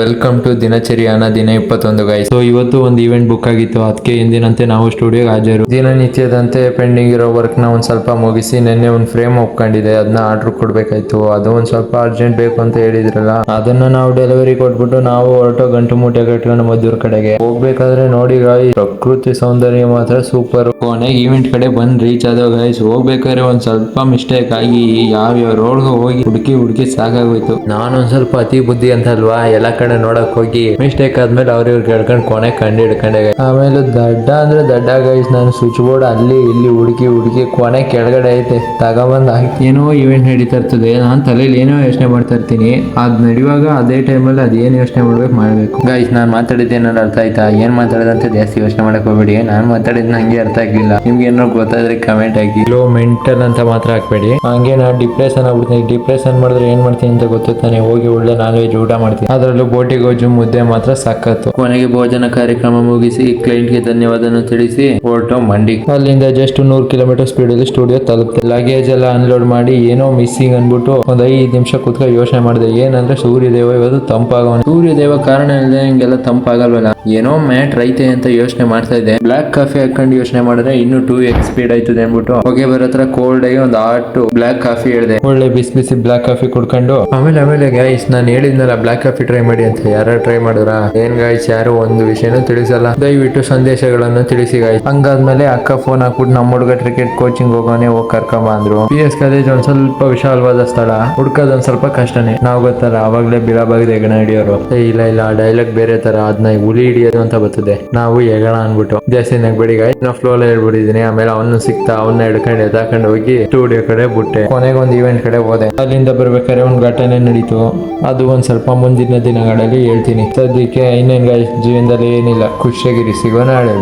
Welcome to ದಿನಚರಿಯಾನ ದಿನ 21 guys. So ಇವತ್ತು ಒಂದು ಈವೆಂಟ್ ಬುಕ್ ಆಗಿತ್ತು, ಅದಕ್ಕೆ ಎಂದಿನಂತೆ ನಾವು ಸ್ಟುಡಿಯೋಗೆ ಹಾಜರು. ದಿನನಿತ್ಯದಂತೆ ಪೆಂಡಿಂಗ್ ಇರೋ ವರ್ಕ್ ನ ಒಂದ್ ಸ್ವಲ್ಪ ಮುಗಿಸಿ ನಿನ್ನೆ ಒಂದು ಫ್ರೇಮ್ ಒಪ್ಕೊಂಡಿದೆ, ಅದನ್ನ ಆರ್ಡರ್ ಕೊಡ್ಬೇಕಾಯ್ತು. ಅದು ಒಂದ್ ಸ್ವಲ್ಪ ಅರ್ಜೆಂಟ್ ಬೇಕು ಅಂತ ಹೇಳಿದ್ರಲ್ಲ, ಅದನ್ನ ನಾವು ಡೆಲಿವರಿ ಕೊಟ್ಬಿಟ್ಟು ನಾವು ಹೊರಟು ಗಂಟು ಮೂಟೆ ಕಟ್ಕೊಂಡು ಮದ್ದೂರ್ ಕಡೆಗೆ ಹೋಗ್ಬೇಕಾದ್ರೆ ನೋಡಿ ಗಾಯ್ಸ್, ಪ್ರಕೃತಿ ಸೌಂದರ್ಯ ಮಾತ್ರ ಸೂಪರ್. ಕೊನೆಗೆ ಈವೆಂಟ್ ಕಡೆ ಬಂದ್ ರೀಚ್ ಆದೋ ಗೈಸ್. ಹೋಗ್ಬೇಕಾದ್ರೆ ಒಂದ್ ಸ್ವಲ್ಪ ಮಿಸ್ಟೇಕ್ ಆಗಿ ಯಾವ ರೋಡ್ಗೆ ಹೋಗಿ ಹುಡುಕಿ ಸಾಕಾಗೋಯ್ತು. ನಾನೊಂದ್ ಸ್ವಲ್ಪ ಅತಿ ಬುದ್ಧಿ ಅಂತ ಅಲ್ವಾ, ಎಲ್ಲ ಕಡೆ ನೋಡಕ್ ಹೋಗಿ ಮಿಸ್ಟೇಕ್ ಆದ್ಮೇಲೆ ಅವ್ರಿಗೆ ಕೇಳ್ಕೊಂಡು ಕೊನೆ ಕಂಡು ಹಿಡ್ಕೊಂಡೆ. ಆಮೇಲೆ ದಡ್ಡ ಅಂದ್ರೆ ದಡ್ಡ ಗೈಸ್, ನಾನು ಸ್ವಿಚ್ ಬೋರ್ಡ್ ಅಲ್ಲಿ ಇಲ್ಲಿ ಹುಡುಕಿ ಕೊನೆ ಕೆಳಗಡೆ ಐತೆ ತಗೊಬಂದ್ ಏನೋ ಇವೆಂಟ್ ನಡೀತಾ ಇರ್ತದೆ. ನಾನ್ ತಲೆಯಲ್ಲಿ ಏನೋ ಯೋಚನೆ ಮಾಡ್ತಾ ಇರ್ತೀನಿ, ಅದ್ ನಡೆಯುವಾಗ ಅದೇ ಟೈಮಲ್ಲಿ ಅದೇನ್ ಯೋಚನೆ ಮಾಡ್ಬೇಕು ಗೈಸ್. ನಾನ್ ಮಾತಾಡಿದ್ದು ಏನಾದ್ರು ಅರ್ಥ ಆಯ್ತಾ? ಏನ್ ಮಾತಾಡೋದಂತ ಜಾಸ್ತಿ ಯೋಚನೆ ಮಾಡಕ್ ಹೋಗ್ಬೇಡಿ. ನಾನ್ ಮಾತಾಡಿದ್ ನಂಗೆ ಅರ್ಥ ಆಗಿಲ್ಲ, ನಿಮ್ಗೆ ಏನಾದ್ರು ಗೊತ್ತಾದ್ರೆ ಕಮೆಂಟ್ ಹಾಕಿ. ಲೋ ಮೆಂಟಲ್ ಅಂತ ಮಾತ್ರ ಹಾಕ್ಬೇಡಿ. ಹಂಗೆ ನಾನು ಡಿಪ್ರೆಷನ್ ಆಗ್ಬಿಡ್ತೀನಿ. ಡಿಪ್ರೆಷನ್ ಮಾಡಿದ್ರೆ ಏನ್ ಮಾಡ್ತೀನಿ ಅಂತ ಗೊತ್ತಾನೆ, ಹೋಗಿ ಒಳ್ಳೆ ನಾನ್ ವೆಜ್ ಊಟ ಮಾಡ್ತೀನಿ, ಅದರಲ್ಲೂ ಬೋಟಿ ಗೊಜ್ಜು ಮುದ್ದೆ ಮಾತ್ರ ಸಖತ್ತು. ಕೊನೆಗೆ ಭೋಜನ ಕಾರ್ಯಕ್ರಮ ಮುಗಿಸಿ ಕ್ಲೈಂಟ್ ಗೆ ಧನ್ಯವಾದ ತಿಳಿಸಿ ಹೊರಟು ಮಂಡಿ. ಅಲ್ಲಿಂದ ಜಸ್ಟ್ 100 ಕಿಲೋಮೀಟರ್ ಸ್ಪೀಡ್ ಅಲ್ಲಿ ಸ್ಟುಡಿಯೋ ತಲುಪ್ತೆ. ಲಗೇಜ್ ಎಲ್ಲ ಅನ್ಲೋಡ್ ಮಾಡಿ ಏನೋ ಮಿಸ್ಸಿಂಗ್ ಅನ್ಬಿಟ್ಟು ಒಂದ್ 5 ನಿಮಿಷ ಕುತ್ಕೊಂಡು ಯೋಚನೆ ಮಾಡಿದೆ. ಏನಂದ್ರೆ ಸೂರ್ಯದೇವ ಇವತ್ತು ತಂಪಾಗವನು. ಸೂರ್ಯದೇವ ಕಾರಣ ಇಲ್ಲದೆ ಹಿಂಗೆಲ್ಲ ತಂಪಾಗಲ್ವಲ್ಲ, ಏನೋ ಮ್ಯಾಟ್ ರೈತೆ ಅಂತ ಯೋಚನೆ ಮಾಡ್ತಾ ಇದ್ದೆ. ಬ್ಲಾಕ್ ಕಾಫಿ ಹಾಕೊಂಡು ಯೋಚನೆ ಮಾಡಿದ್ರೆ ಇನ್ನು 2x ಸ್ಪೀಡ್ ಆಯ್ತದೆ ಅನ್ಬಿಟ್ಟು ಹೋಗಿ ಬರತ್ರ ಕೋಲ್ಡ್ ಆಗಿ ಒಂದು ಹಾಟ್ ಬ್ಲಾಕ್ ಕಾಫಿ ಹೇಳಿದೆ. ಒಳ್ಳೆ ಬಿಸಿ ಬ್ಲಾಕ್ ಕಾಫಿ ಕುಡ್ಕೊಂಡು ಆಮೇಲೆ ಗೈಸ್ ನಾನು ಹೇಳಿದ್ನಲ್ಲ ಬ್ಲಾಕ್ ಕಾಫಿ ಟ್ರೈ ಮಾಡಿ ಅಂತ. ಯಾರು ಟ್ರೈ ಮಾಡಿದ್ರ? ಏನ್ ಗೈಸ್, ಯಾರು ಒಂದು ವಿಷಯನೂ ತಿಳಿಸಲ್ಲ. ದಯವಿಟ್ಟು ಸಂದೇಶಗಳನ್ನು ತಿಳಿಸಿ ಗೈಸ್. ಹಂಗಾದ್ಮೇಲೆ ಅಕ್ಕ ಫೋನ್ ಹಾಕ್ಬಿಟ್ಟು ನಮ್ಮ ಹುಡುಗ ಕ್ರಿಕೆಟ್ ಕೋಚಿಂಗ್ ಹೋಗೋನೆ, ಹೋಗಿ ಕರ್ಕೊಂಬ ಅಂದ್ರು. PS ಕಾಲೇಜ್ ಒಂದ್ ಸ್ವಲ್ಪ ವಿಶಾಲವಾದ ಸ್ಥಳ, ಹುಡ್ಕೋದ್ ಒಂದ್ ಸ್ವಲ್ಪ ಕಷ್ಟನೇ. ನಾವು ಗೊತ್ತಲ್ಲ ಅವಾಗ್ಲೇ ಬಿಳಬಾಗಿದೆ ಹೆಗಣ ಹಿಡಿಯೋರು. ಇಲ್ಲ ಆ ಡೈಲಾಗ್ ಬೇರೆ ತರ, ಅದನ್ನ ಹುಲಿ ಹಿಡಿಯೋದು ಅಂತ ಬರ್ತದೆ. ನಾವು ಹೆಗಣ ಅನ್ಬಿಟ್ಟು ಜಾಸ್ತಿ ನಗ್ಬೇಡಿ ಗೈಸ್. ನಾ ಫ್ಲೋ ಅಲ್ಲಿ ಹೇಳ್ಬಿಟ್ಟಿದೀನಿ. ಆಮೇಲೆ ಅವನು ಸಿಕ್ತಾ, ಅವನ್ನ ಹಿಡ್ಕೊಂಡು ಎದಾಕೊಂಡು ಹೋಗಿ ಸ್ಟುಡಿಯೋ ಕಡೆ ಬಿಟ್ಟೆ. ಕೊನೆಗೆ ಒಂದು ಈವೆಂಟ್ ಕಡೆ ಹೋದೆ. ಅಲ್ಲಿಂದ ಬರ್ಬೇಕಾದ್ರೆ ಒಂದ್ ಘಟನೆ ನಡೀತು, ಅದು ಒಂದ್ ಸ್ವಲ್ಪ ಮುಂದಿನ ದಿನಗಳಲ್ಲಿ ಹೇಳ್ತೀನಿ. ಸದ್ಯಕ್ಕೆ ಇನ್ನೇನ್ ಗೈಸ್, ಜೀವನದಲ್ಲಿ ಏನಿಲ್ಲ, ಖುಷಿಯಾಗಿರಿ. ಸಿಗೋಣ ನಾಳೆ.